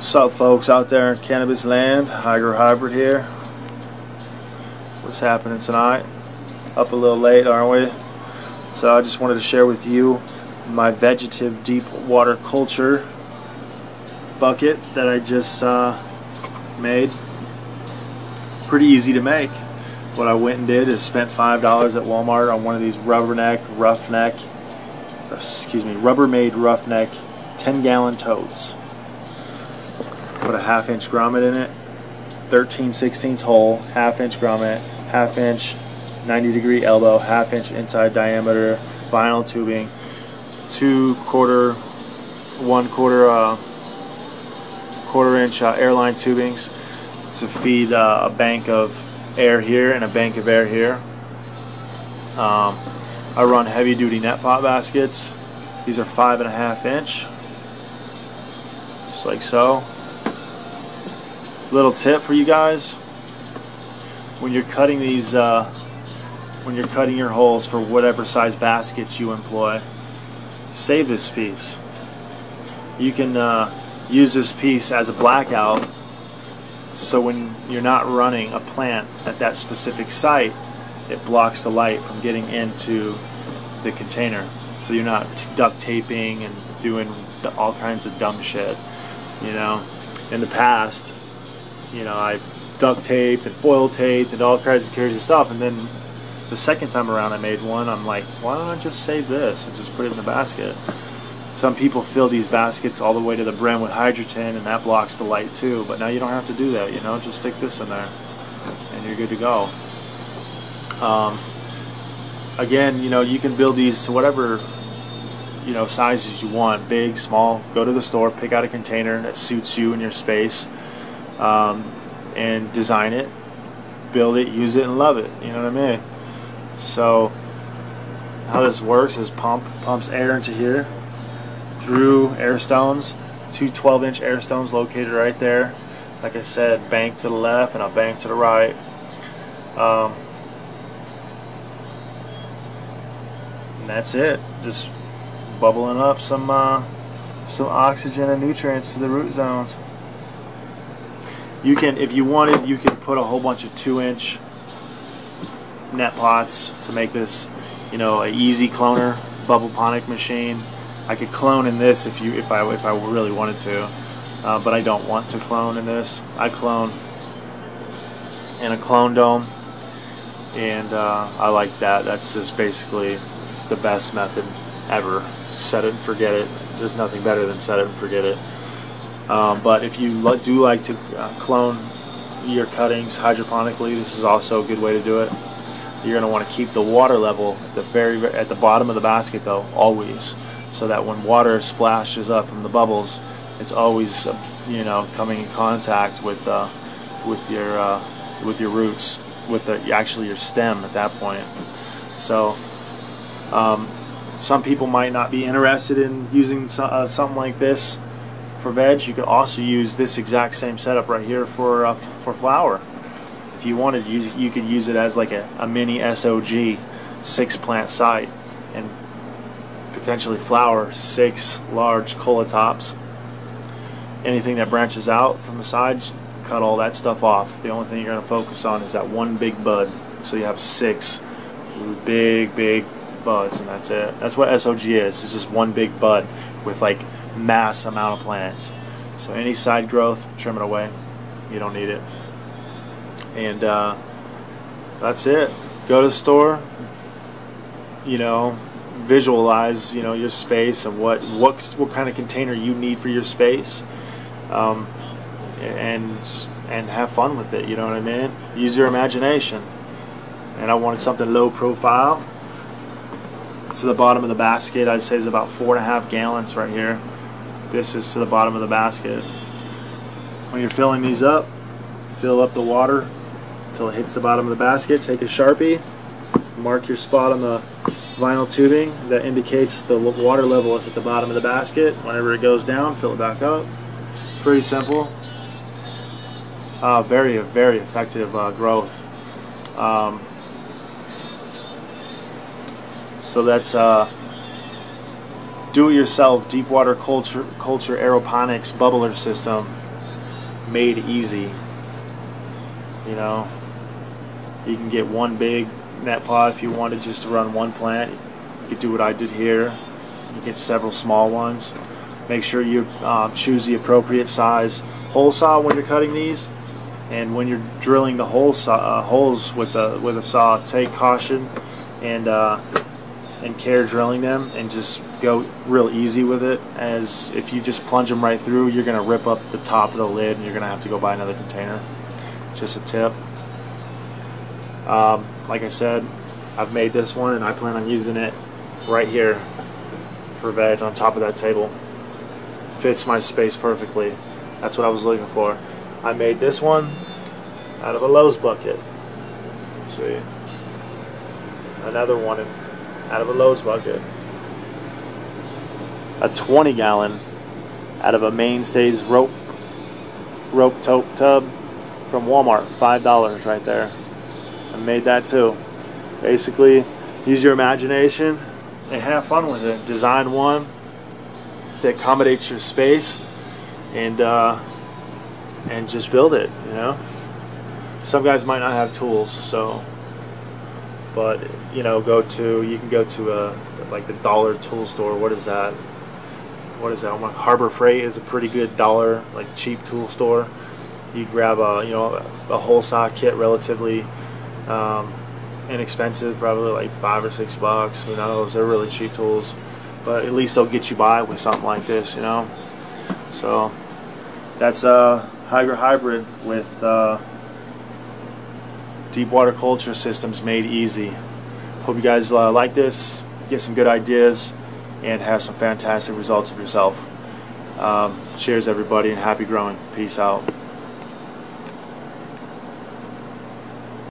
What's up, folks out there in cannabis land? HygroHybrid here. What's happening tonight? Up a little late, aren't we? So I just wanted to share with you my vegetative deep water culture bucket that I just made. Pretty easy to make. What I went and did is spent $5 at Walmart on one of these Rubbermaid Roughneck 10-gallon totes. Put a 1/2-inch grommet in it, 13/16 hole, 1/2-inch grommet, 1/2-inch 90-degree elbow, 1/2-inch inside diameter vinyl tubing, 1/4-inch airline tubings to feed a bank of air here and a bank of air here. I run heavy-duty net pot baskets. These are 5.5-inch, just like so. Little tip for you guys: when you're cutting these, when you're cutting your holes for whatever size baskets you employ, save this piece. You can use this piece as a blackout, so when you're not running a plant at that specific site, it blocks the light from getting into the container, so you're not duct taping and doing all kinds of dumb shit. You know, in the past, you know, I duct taped and foil taped and all kinds of crazy stuff, and then the second time around I made one, I'm like, why don't I just save this and just put it in the basket? Some people fill these baskets all the way to the brim with hydrogen, and that blocks the light too, but now you don't have to do that. You know, just stick this in there and you're good to go. Again, you know, you can build these to whatever, you know, sizes you want, big, small. Go to the store, pick out a container that suits you and your space, and design it, build it, use it, and love it. You know what I mean? So how this works is pumps air into here through air stones, two 12-inch air stones located right there. Like I said, bank to the left and a bank to the right. And that's it. Just bubbling up some oxygen and nutrients to the root zones. You can, if you wanted, you can put a whole bunch of 2-inch net pots to make this, you know, an easy cloner bubble ponic machine. I could clone in this if I really wanted to, but I don't want to clone in this. I clone in a clone dome, and I like that. That's just basically, it's the best method ever. Set it and forget it. There's nothing better than set it and forget it. But if you do like to clone your cuttings hydroponically, this is also a good way to do it. You're going to want to keep the water level at the bottom of the basket, though, always, so that when water splashes up from the bubbles, it's always, you know, coming in contact with your roots, with actually your stem at that point. So some people might not be interested in using something like this for veg. You could also use this exact same setup right here for flower. If you wanted, you could use it as like a mini SOG 6-plant site and potentially flower 6 large colatops. Anything that branches out from the sides, cut all that stuff off. The only thing you're going to focus on is that one big bud, so you have 6 big buds, and that's it. That's what SOG is. It's just one big bud with like mass amount of plants. So any side growth, trim it away. You don't need it. And that's it. Go to the store, you know, visualize, you know, your space and what kind of container you need for your space, and have fun with it. You know what I mean? Use your imagination. And I wanted something low profile. To the bottom of the basket, I'd say is about 4.5 gallons right here. This is to the bottom of the basket. When you're filling these up, fill up the water until it hits the bottom of the basket. Take a Sharpie, mark your spot on the vinyl tubing that indicates the water level is at the bottom of the basket. Whenever it goes down, fill it back up. It's pretty simple. Very effective growth. So that's do-it-yourself deep water culture aeroponics bubbler system. made easy. You know, you can get one big net pot if you wanted just to run one plant. You could do what I did here. You get several small ones. Make sure you choose the appropriate size hole saw when you're cutting these, and when you're drilling the holes with a saw, take caution and care drilling them, and just go real easy with it, as if you just plunge them right through, you're going to rip up the top of the lid and you're going to have to go buy another container. Just a tip. Like I said, I've made this one and I plan on using it right here for veg on top of that table. Fits my space perfectly. That's what I was looking for. I made this one out of a Lowe's bucket. Let's see. Another one out of a Lowe's bucket. A 20-gallon out of a Mainstays rope tote tub from Walmart. $5 right there. I made that too. Basically, use your imagination and have fun with it. Design one that accommodates your space, and just build it. You know, some guys might not have tools, so, but you know, you can go to like the dollar tool store. What is that? Harbor Freight is a pretty good dollar, like, cheap tool store. You grab a a hole saw kit, relatively inexpensive, probably like $5 or $6. Who knows? They're really cheap tools, but at least they'll get you by with something like this, you know. So that's HygroHybrid with deep water culture systems made easy. Hope you guys like this, get some good ideas, and have some fantastic results of yourself. Cheers everybody, and happy growing. Peace out.